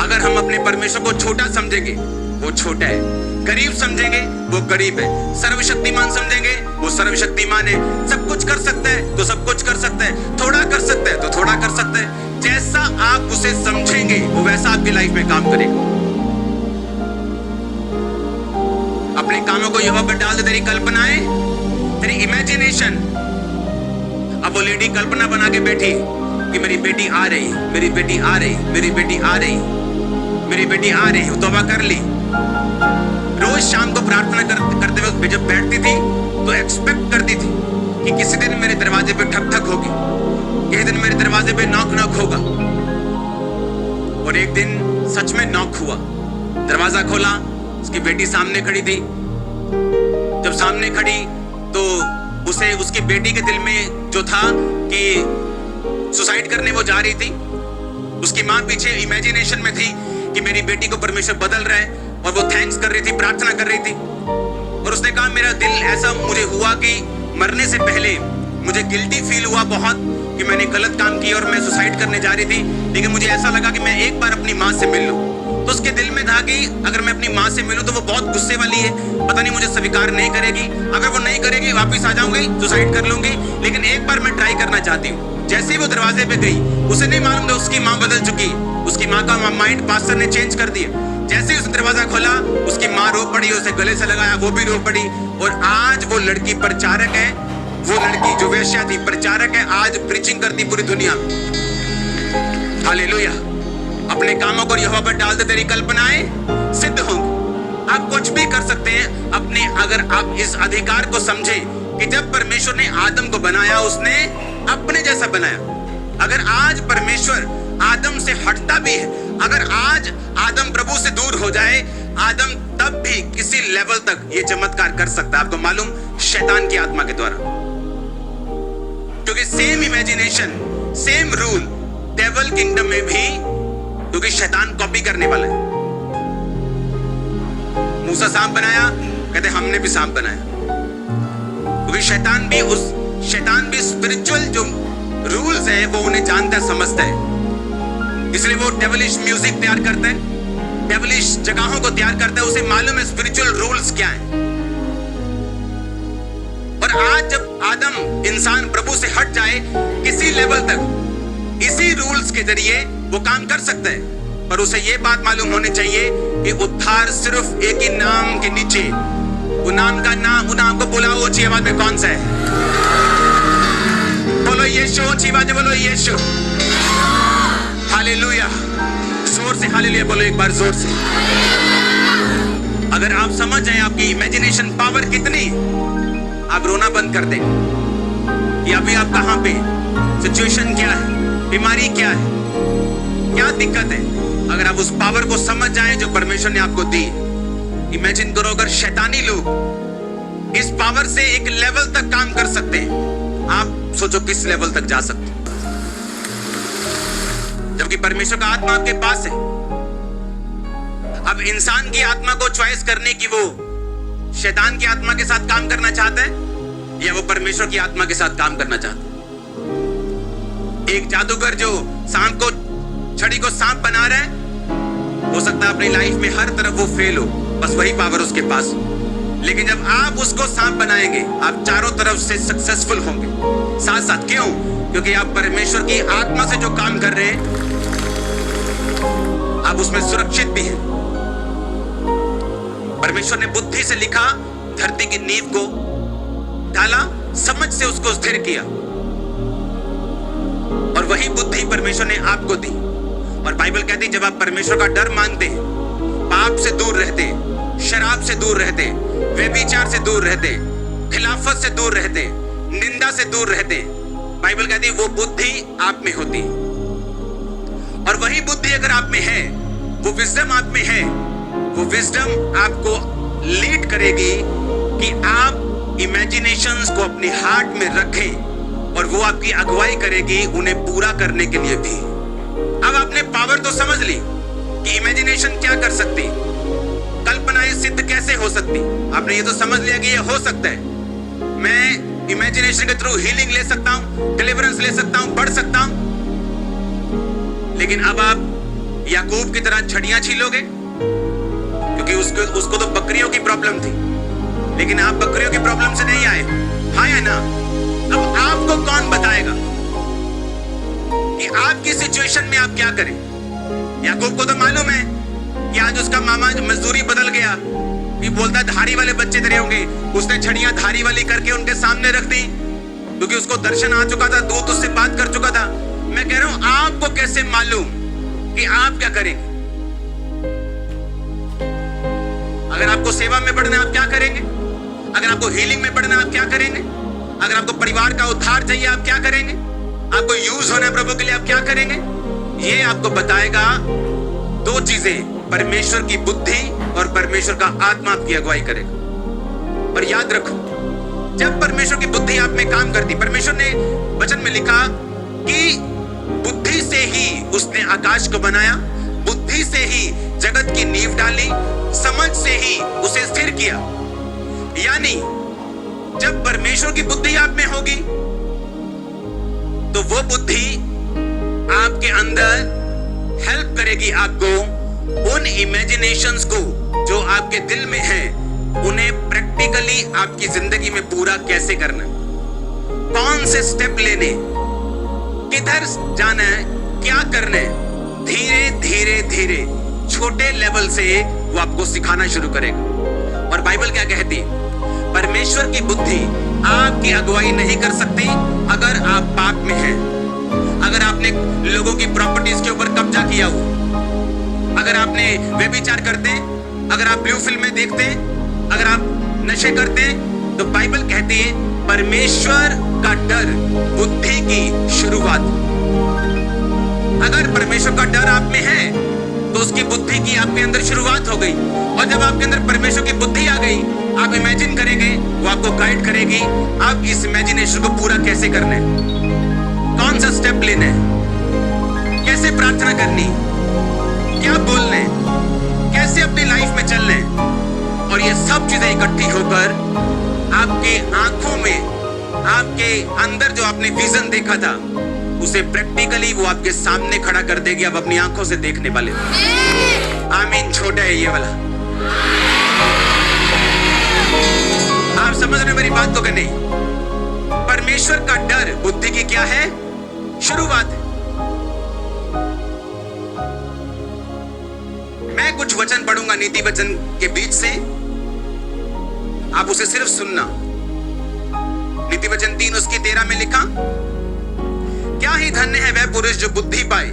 अगर हम अपने परमेश्वर को छोटा समझेंगे वो छोटा है, गरीब समझेंगे वो गरीब है, सर्वशक्तिमान समझेंगे वो सर्वशक्तिमान है, सब कुछ कर सकता है तो सब कुछ कर सकता है, थोड़ा कर सकता है तो थोड़ा कर सकता है। जैसा आप उसे समझेंगे वो वैसा आपकी लाइफ में काम करेगा। अपने कामों को यहोवा पर डाल दे, तेरी कल्पनाएं, तेरी इमेजिनेशन। अब वो लेडी कल्पना बना के बैठी कि मेरी बेटी आ रही, मेरी बेटी आ रही, मेरी बेटी आ रही, मेरी बेटी आ रही। वो तौबा कर ली। रोज शाम को प्रार्थना करते हुए जब बैठती थी तो एक्सपेक्ट करती थी कि किसी दिन मेरे दरवाजे पे ठक ठक होगी, किसी दिन मेरे दरवाजे पे नॉक नॉक होगा। और एक दिन सच में नॉक हुआ, दरवाजा खोला, उसकी बेटी सामने खड़ी थी। जब सामने खड़ी तो उसे उसकी बेटी के दिल में जो था कि सुसाइड करने वो जा रही थी। उसकी माँ पीछे इमेजिनेशन में थी कि मेरी बेटी को परमेश्वर बदल रहा है, और वो थैंक्स कर रही थी, प्रार्थना कर रही थी। और उसने कहा मेरा दिल ऐसा मुझे हुआ कि मरने से पहले मुझे गिल्टी फील हुआ बहुत कि मैंने गलत काम किया और मैं सुसाइड करने जा रही थी, लेकिन मुझे ऐसा लगा कि मैं एक बार अपनी माँ से मिल लूं। तो उसके दिल में था कि अगर मैं अपनी माँ से मिलूं तो वो बहुत गुस्से वाली है, पता नहीं मुझे स्वीकार नहीं करेगी, अगर वो नहीं करेगी वापस आ जाऊंगी, सुसाइड कर लूंगी, लेकिन एक बार मैं ट्राई करना चाहती हूँ। जैसे ही वो दरवाजे पे गई, उसे नहीं मालूम था उसकी माँ बदल चुकी, उसकी माँ का माइंड पास्टर ने चेंज कर दिया। जैसे ही उसने दरवाजा खोला, उसकी माँ रो पड़ी, उसे गले से लगाया, वो भी रो पड़ी। और आज वो लड़की प्रचारक है, वो लड़की जो वेश्या थी प्रचारक है, आज प्रीचिंग करती पूरी दुनिया में। हालेलुया। अपने कामों को यहोवा पर डाल दे, तेरी कल्पनाएं सिद्ध होंगी। आप कुछ भी कर सकते हैं अपने, अगर आप इस अधिकार को समझें कि जब परमेश्वर ने आदम को बनाया, उसने अपने जैसा बनाया। अगर आज परमेश्वर आदम से हटता भी है, अगर आज आदम प्रभु से दूर हो जाए, आदम तब भी किसी लेवल तक ये चमत्कार कर सकता है। आपको मालूम, शैतान की आत्मा के द्वारा। क्योंकि same imagination, same rule devil kingdom में भी, क्योंकि शैतान कॉपी करने वाला है। मूसा सांप बनाया, कहते हमने भी सांप बनाया। क्योंकि शैतान भी स्पिरिचुअल जो रूल्स है वो उन्हें जानता है, समझता है। इसलिए वो डेविलिश म्यूजिक तैयार करता है, डेविलिश जगहों को तैयार करता है। उसे मालूम है स्पिरिचुअल रूल्स क्या है। और आज जब आदम इंसान प्रभु से हट जाए किसी लेवल तक, इसी रूल्स के जरिए वो काम कर सकता है। पर उसे ये बात मालूम होनी चाहिए कि उद्धार सिर्फ एक ही नाम के नीचे, वो नाम का नाम, वो नाम को बुलाओ ऊंची आवाज में, कौन सा है? बोलो यीशु, ऊंची आवाज में बोलो यीशु। हालेलुया। जोर से हालेलुया बोलो एक बार, जोर से। अगर आप समझ जाएं आपकी इमेजिनेशन पावर कितनी, आप रोना बंद कर दें कि अभी आप कहां पे, सिचुएशन क्या है, बीमारी क्या है, क्या दिक्कत है। अगर आप उस पावर को समझ जाएं जो परमेश्वर ने आपको दी। इमेजिन करो अगर शैतानी लोग इस पावर से एक लेवल तक काम कर सकते हैं, आप सोचो किस लेवल तक जा सकते हैं। जबकि परमेश्वर का आत्मा आपके पास है। अब इंसान की आत्मा को चॉइस करने की, वो शैतान की आत्मा के साथ काम करना चाहता है या वो परमेश्वर की आत्मा के साथ काम करना चाहता है। एक जादूगर जो सांप को, छड़ी को सांप बना रहा है, हो सकता है अपनी लाइफ में हर तरफ वो फेल हो, बस वही पावर उसके पास। लेकिन जब आप उसको सांप बनाएंगे, आप चारों तरफ से सक्सेसफुल होंगे साथ साथ। क्यों? क्योंकि आप परमेश्वर की आत्मा से जो काम कर रहे हैं, आप उसमें सुरक्षित भी हैं। परमेश्वर ने बुद्धि से लिखा, धरती की नींव को डाला, समझ से उसको स्थिर किया। और वही बुद्धि परमेश्वर ने आपको दी। और बाइबल कहती है जब आप परमेश्वर का डर मानते हैं, पाप से दूर रहते, शराब से दूर रहते, व्यभिचार से दूर रहते, खिलाफत से दूर रहते, निंदा से दूर रहते, बाइबल कहती है वो बुद्धि आप में होती। और वही बुद्धि अगर आप में है, वो विजडम आप में है, वो विजडम आपको लीड करेगी कि आप इमेजिनेशंस को अपने हार्ट में रखें और वो आपकी अगुवाई करेगी उन्हें पूरा करने के लिए भी। अब आपने पावर तो समझ ली कि इमेजिनेशन क्या कर सकती, कल्पनाएं सिद्ध कैसे हो सकती। आपने ये तो समझ लिया कि ये हो सकता है, मैं इमेजिनेशन के थ्रू हीलिंग ले सकता हूं, डिलीवरेंस ले सकता हूं, बढ़ सकता हूं। लेकिन अब आप याकूब की तरह छड़ियां छीलोगे, क्योंकि उसको तो बकरियों की प्रॉब्लम थी, लेकिन आप बकरियों की प्रॉब्लम से नहीं आए, हाँ या ना? अब आपको कौन बताएगा कि आपकी सिचुएशन में आप क्या करें? याकूब को तो मालूम है कि आज उसका मामा मजदूरी बदल गया, ये बोलता है धारी वाले बच्चे तेरे होंगे। उसने छड़ियां धारी वाली करके उनके सामने रख दी, क्योंकि उसको दर्शन आ चुका था, दूत उससे बात कर चुका था। मैं कह रहा हूं आपको कैसे मालूम कि आप क्या करेंगे? अगर आपको सेवा में बढ़ना आप क्या करेंगे? अगर आपको हीलिंग में बढ़ना आप क्या करेंगे? अगर आपको परिवार का उद्धार चाहिए आप क्या करेंगे? आपको यूज होना है प्रभु के लिए आप क्या करेंगे? ये आपको बताएगा दो चीजें, परमेश्वर की बुद्धि और परमेश्वर का आत्मा आपकी अगुवाई करेगा। और याद रखो, जब परमेश्वर की बुद्धि आप में काम करती, परमेश्वर ने वचन में लिखा कि बुद्धि से ही उसने आकाश को बनाया, बुद्धि से ही जगत की नींव डाली, समझ से ही उसे स्थिर किया। यानी जब परमेश्वर की बुद्धि आप में होगी तो वो बुद्धि आपके अंदर हेल्प करेगी आपको उन इमेजिनेशंस को जो आपके दिल में है, उन्हें प्रैक्टिकली आपकी जिंदगी में पूरा कैसे करना, कौन से स्टेप लेने, किधर जाना है, क्या करना है। धीरे धीरे धीरे छोटे लेवल से वो आपको सिखाना शुरू करेगा। और बाइबल क्या कहती है? परमेश्वर की बुद्धि आपकी अगुवाई नहीं कर सकती अगर आप पाप में हैं, अगर आपने लोगों की प्रॉपर्टीज के ऊपर कब्जा किया हो, अगर आपने व्यभिचार करते, अगर आप ब्लू फिल्में देखते, अगर आप नशे करते, तो बाइबल कहती है परमेश्वर का डर बुद्धि की शुरुआत। अगर परमेश्वर का डर आप में है तो उसकी बुद्धि की आपके अंदर शुरुआत हो गई। और जब आपके अंदर परमेश्वर की बुद्धि आ गई, आप इमेजिन करेंगे, वो आपको गाइड करेगी आप इस इमेजिनेशन को पूरा कैसे करना है, कौन सा स्टेप लेना है, कैसे प्रार्थना करनी, क्या बोलना है, कैसे अपनी लाइफ में चलना है। और ये सब चीजें इकट्ठी होकर आपके आंखों में, आपके अंदर जो आपने विजन देखा था उसे प्रैक्टिकली वो आपके सामने खड़ा कर देगी। आप अपनी आंखों से देखने वाले। आमीन। छोटा है ये वाला। आप समझ रहे मेरी बात को कि नहीं? परमेश्वर का डर बुद्धि की क्या है? शुरुआत है। मैं कुछ वचन पढ़ूंगा नीति वचन के बीच से, आप उसे सिर्फ सुनना। नीति वचन 3 उसकी 13 में लिखा, क्या ही धन्य है वह पुरुष जो बुद्धि पाए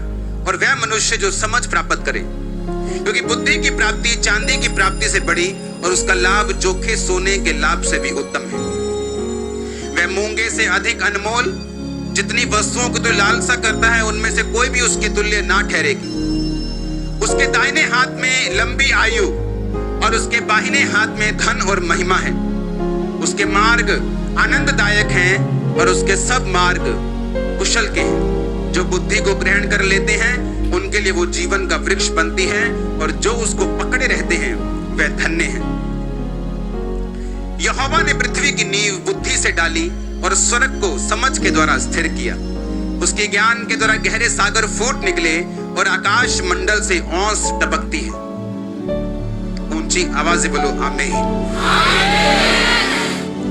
और वह मनुष्य जो समझ प्राप्त करे, क्योंकि बुद्धि की प्राप्ति चांदी की प्राप्ति से बड़ी और उसका लाभ जोखे सोने के लाभ से भी उत्तम है। वह मूंगे से अधिक अनमोल, जितनी वस्तुओं को तो लालसा करता है उनमें से कोई भी उसके तुल्य ना ठहरेगी। उसके दाहिने हाथ में लंबी आयु और उसके बाहिने हाथ में धन और महिमा है। उसके मार्ग आनंददायक हैं और उसके सब मार्ग कुशल के हैं। जो बुद्धि को ग्रहण कर लेते हैं उनके लिए वो जीवन का वृक्ष बनती है, और जो उसको पकड़े रहते हैं वह धन्य है। यहोवा ने पृथ्वी की नींव बुद्धि से डाली और स्वर्ग को समझ के द्वारा स्थिर किया। उसके ज्ञान के द्वारा गहरे सागर फूट निकले और आकाश मंडल से ओस टपकती है। ऊंची आवाज से बोलो आमीन।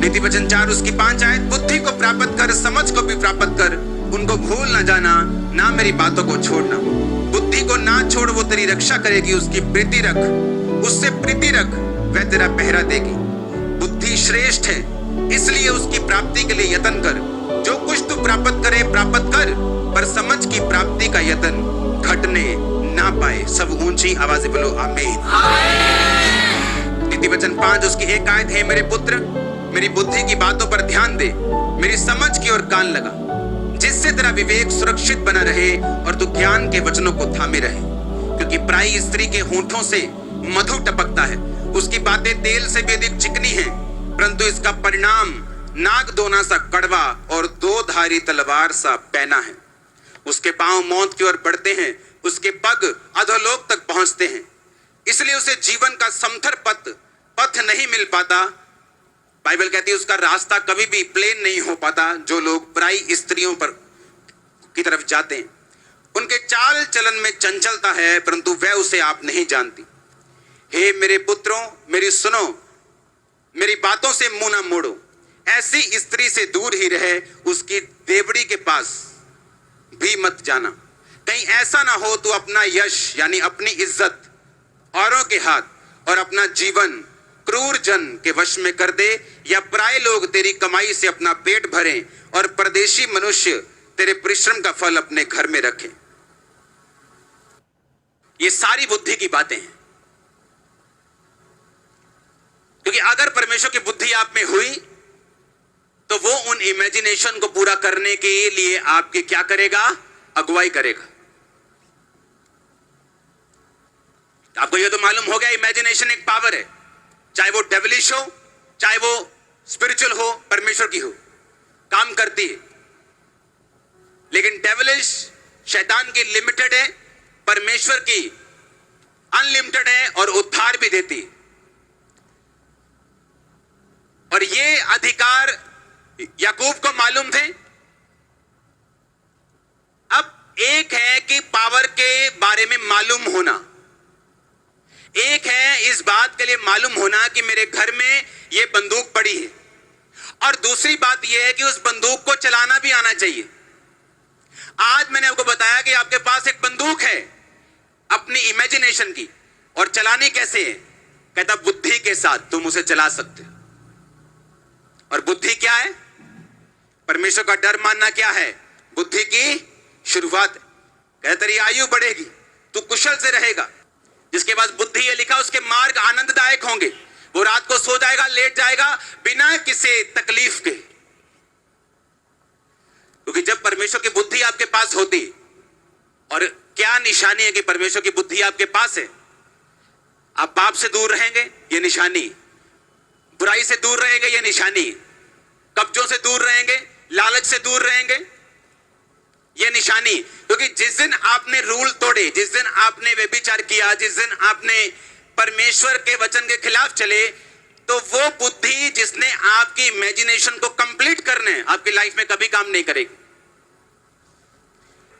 नीति वचन 4 उसकी 5 आयत, बुद्धि को प्राप्त कर, समझ को भी प्राप्त कर, उनको भूल ना जाना, ना मेरी बातों को छोड़ना। बुद्धि को ना छोड़, वो तेरी रक्षा करेगी। उसकी प्रीति रख, उससे प्रीति रख, वह तेरा पहरा देगी। बुद्धि श्रेष्ठ है, इसलिए उसकी प्राप्ति के लिए यत्न कर। जो कुछ तू प्राप्त करे प्राप्त कर, पर समझ की प्राप्ति का यत्न घटने ना पाए। सब ऊंची आवाज से बोलो आमीन। नीति वचन 5 उसकी 1 आयत है, मेरे पुत्र मेरी बुद्धि की बातों पर ध्यान दे, मेरी समझ की ओर कान लगा, जिससे तेरा विवेक सुरक्षित बना रहे और तू ज्ञान के वचनों को थामे रहे। क्योंकि पराई स्त्री के होंठों से मधु टपकता है, उसकी बातें तेल से भी अधिक चिकनी हैं, परंतु इसका परिणाम नागदोना सा कड़वा और 2 धारी तलवार सा पैना है। उसके पांव मौत की ओर बढ़ते हैं, उसके पग अधोलोक तक पहुंचते हैं, इसलिए उसे जीवन का समथर पथ नहीं मिल पाता। बाइबल कहती है उसका रास्ता कभी भी प्लेन नहीं हो पाता। जो लोग पराई स्त्रियों पर की तरफ जाते हैं, उनके चाल चलन में चंचलता है, परंतु वह उसे आप नहीं जानती। हे मेरे पुत्रों, मेरी सुनो, मेरी बातों से मुंह ना मोड़ो। ऐसी स्त्री से दूर ही रहे, उसकी देवड़ी के पास भी मत जाना। कहीं ऐसा ना हो तू अपना यश यानी अपनी इज्जत औरों के हाथ और अपना जीवन क्रूर जन के वश में कर दे, या पराये लोग तेरी कमाई से अपना पेट भरें और परदेशी मनुष्य तेरे परिश्रम का फल अपने घर में रखें। ये सारी बुद्धि की बातें हैं। क्योंकि अगर परमेश्वर की बुद्धि आप में हुई तो वो उन इमेजिनेशन को पूरा करने के लिए आपकी क्या करेगा? अगुवाई करेगा। आपको यह तो मालूम हो गया इमेजिनेशन एक पावर है, चाहे वो डेविलिश हो चाहे वो स्पिरिचुअल हो, परमेश्वर की हो, काम करती है। लेकिन डेविलिश शैतान की लिमिटेड है, परमेश्वर की अनलिमिटेड है और उद्धार भी देती है। और ये अधिकार याकूब को मालूम थे। अब एक है कि पावर के बारे में मालूम होना, एक है इस बात के लिए मालूम होना कि मेरे घर में यह बंदूक पड़ी है, और दूसरी बात यह है कि उस बंदूक को चलाना भी आना चाहिए। आज मैंने आपको बताया कि आपके पास एक बंदूक है, अपनी इमेजिनेशन की। और चलानी कैसे है? कहता बुद्धि के साथ तुम उसे चला सकते हो। और बुद्धि क्या है? परमेश्वर का डर मानना क्या है? बुद्धि की शुरुआत है। कहता तेरी आयु बढ़ेगी, तू कुशल से रहेगा। जिसके पास बुद्धि है लिखा उसके मार्ग आनंददायक होंगे। वो रात को सो जाएगा, लेट जाएगा बिना किसी तकलीफ के। क्योंकि जब परमेश्वर की बुद्धि आपके पास होती, और क्या निशानी है कि परमेश्वर की बुद्धि आपके पास है? आप पाप से दूर रहेंगे, ये निशानी। बुराई से दूर रहेंगे, ये निशानी। कब्जों से दूर रहेंगे, लालच से दूर रहेंगे, ये निशानी। क्योंकि जिस दिन आपने रूल तोड़े, जिस दिन आपने व्यभिचार किया, जिस दिन आपने परमेश्वर के वचन के खिलाफ चले, तो वो बुद्धि जिसने आपकी इमेजिनेशन को कंप्लीट करने आपकी लाइफ में कभी काम नहीं करेगी।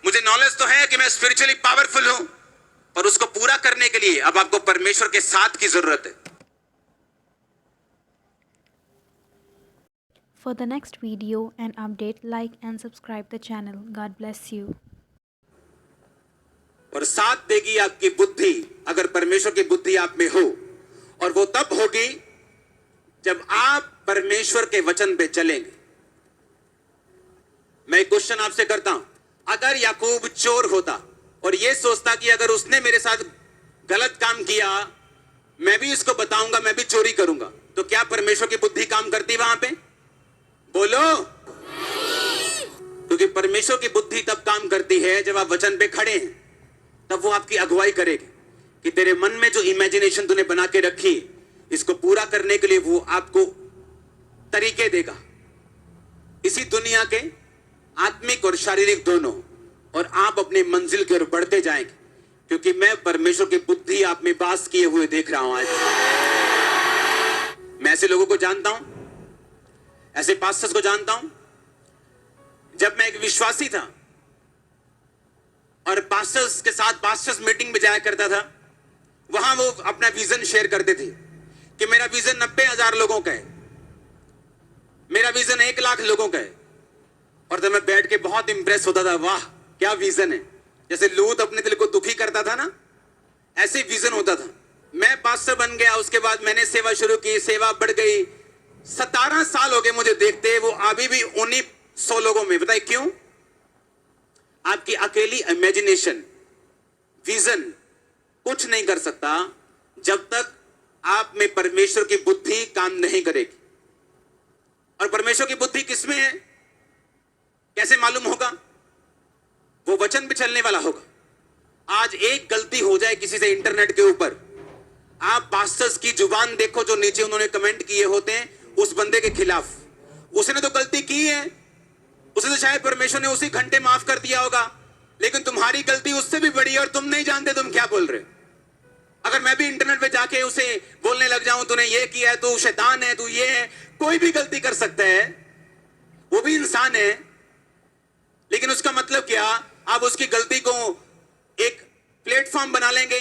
मुझे नॉलेज तो है कि मैं स्पिरिचुअली पावरफुल हूं, पर उसको पूरा करने के लिए अब आपको परमेश्वर के साथ की जरूरत है। For the next video and update, like and subscribe the channel. God bless you. और साथ देगी आपकी बुद्धि, अगर परमेश्वर की बुद्धि आप में हो। और वो तब होगी जब आप परमेश्वर के वचन पे चलेंगे। मैं एक क्वेश्चन आपसे करता हूं, अगर याकूब चोर होता और ये सोचता कि अगर उसने मेरे साथ गलत काम किया, मैं भी उसको बताऊंगा, मैं भी चोरी करूंगा, तो क्या परमेश्वर की बुद्धि काम करती वहां पे? बोलो। क्योंकि परमेश्वर की बुद्धि तब काम करती है जब आप वचन पे खड़े हैं। तब वो आपकी अगुवाई करेगी कि तेरे मन में जो इमेजिनेशन तूने बना के रखी, इसको पूरा करने के लिए वो आपको तरीके देगा। इसी दुनिया के आत्मिक और शारीरिक दोनों, और आप अपनी मंजिल की ओर बढ़ते जाएंगे। क्योंकि मैं परमेश्वर की बुद्धि आप में वास किए हुए देख रहा हूं आज। मैं ऐसे लोगों को जानता हूं, ऐसे पास्टर्स को जानता हूं। जब मैं एक विश्वासी था और पास्टर्स के साथ पास्टर्स मीटिंग में जाया करता था, वहां वो अपना विजन शेयर करते थे कि मेरा विजन 90,000 लोगों का है, मेरा विजन 1 लाख लोगों का है। और जब मैं बैठ के बहुत इंप्रेस होता था, वाह क्या विजन है। जैसे लूत अपने दिल को दुखी करता था ना, ऐसे विजन होता था। मैं पास्टर बन गया, उसके बाद मैंने सेवा शुरू की, सेवा बढ़ गई। 17 साल हो गए मुझे देखते, वो अभी भी उन्हीं 100 लोगों में। बताइए क्यों? आपकी अकेली इमेजिनेशन, विजन कुछ नहीं कर सकता जब तक आप में परमेश्वर की बुद्धि काम नहीं करेगी। और परमेश्वर की बुद्धि किसमें है, कैसे मालूम होगा? वो वचन पे चलने वाला होगा। आज एक गलती हो जाए किसी से इंटरनेट के ऊपर, आप पास्टर्स की जुबान देखो जो नीचे उन्होंने कमेंट किए होते हैं उस बंदे के खिलाफ। उसने तो गलती की है, उसे तो शायद परमेश्वर ने उसी घंटे माफ कर दिया होगा, लेकिन तुम्हारी गलती उससे भी बड़ी है और तुम नहीं जानते तुम क्या बोल रहे। अगर मैं भी इंटरनेट पे जाके उसे बोलने लग जाऊं, तूने ये किया है, तू शैतान है, तू ये है। कोई भी गलती कर सकता है, वो भी इंसान है। लेकिन उसका मतलब क्या? आप उसकी गलती को एक प्लेटफॉर्म बना लेंगे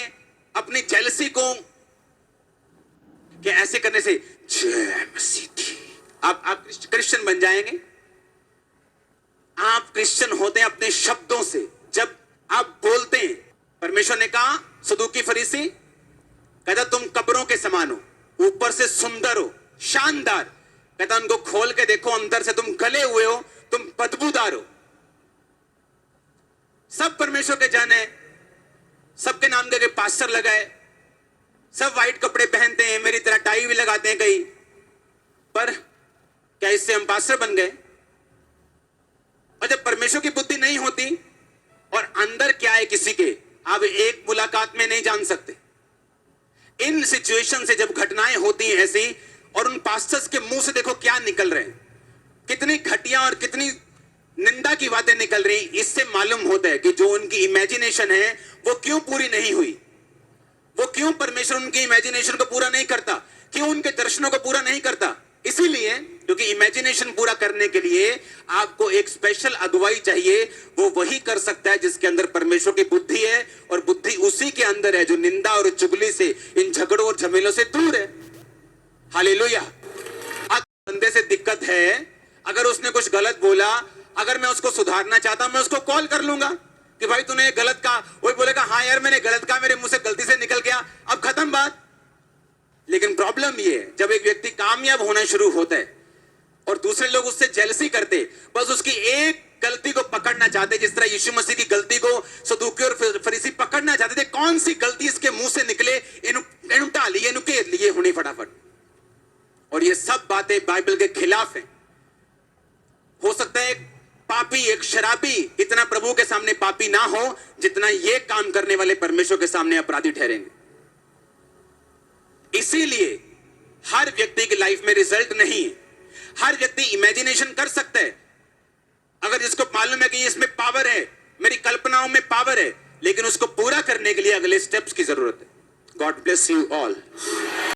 अपनी जेलसी को, कि ऐसे करने से जय मसीह की आप क्रिश्चियन बन जाएंगे। आप क्रिश्चियन होते हैं अपने शब्दों से। जब आप बोलते हैं, परमेश्वर ने कहा सदूकी फरीसी, कहता तुम कब्रों के समान हो, ऊपर से सुंदर हो, शानदार। कहता उनको खोल के देखो, अंदर से तुम गले हुए हो, तुम बदबूदार हो। सब परमेश्वर के जाने, सबके नाम दे के पास्टर लगाए, सब व्हाइट कपड़े पहनते हैं, मेरी तरह टाई भी लगाते हैं कई, पर क्या इससे हम पास्टर बन गए? और जब परमेश्वर की बुद्धि नहीं होती और अंदर क्या है किसी के, आप एक मुलाकात में नहीं जान सकते। इन सिचुएशन से जब घटनाएं होती हैं ऐसी, और उन पास्टर्स के मुंह से देखो क्या निकल रहे हैं, कितनी घटिया और कितनी निंदा की बातें निकल रही। इससे मालूम होता है कि जो उनकी इमेजिनेशन है वो क्यों पूरी नहीं हुई, वो क्यों परमेश्वर उनकी इमेजिनेशन को पूरा नहीं करता, क्यों उनके दर्शनों को पूरा नहीं करता। इसीलिए क्योंकि इमेजिनेशन पूरा करने के लिए आपको एक स्पेशल अगुवाई चाहिए। वो वही कर सकता है जिसके अंदर परमेश्वर की बुद्धि है, और बुद्धि उसी के अंदर है जो निंदा और चुगली से, इन झगड़ों और झमेलों से दूर है। हालेलुया। बंदे से दिक्कत है, अगर उसने कुछ गलत बोला, अगर मैं उसको सुधारना चाहता हूं, मैं उसको कॉल कर लूंगा कि भाई तूने ये गलत कहा, वही बोलेगा हाँ यार मैंने गलत कहा, मेरे मुंह से गलती से निकल गया, अब खत्म बात। लेकिन प्रॉब्लम ये है, जब एक व्यक्ति कामयाब होना शुरू होता है और दूसरे लोग उससे जेलसी करते, बस उसकी एक गलती को पकड़ना चाहते, जिस तरह यीशु मसीह की गलती को सदूकी और फरीसी पकड़ना चाहते थे, कौन सी गलती इसके मुंह से निकले, इनु टाली, इनु केद लिए होने फटाफट। और ये सब बातें बाइबल के खिलाफ हैं। हो सकता है एक पापी, एक शराबी इतना प्रभु के सामने पापी ना हो जितना ये काम करने वाले परमेश्वर के सामने अपराधी ठहरेंगे। इसीलिए हर व्यक्ति की लाइफ में रिजल्ट नहीं है। हर व्यक्ति इमेजिनेशन कर सकता है, अगर जिसको मालूम है कि इसमें पावर है, मेरी कल्पनाओं में पावर है, लेकिन उसको पूरा करने के लिए अगले स्टेप्स की जरूरत है। God bless you all.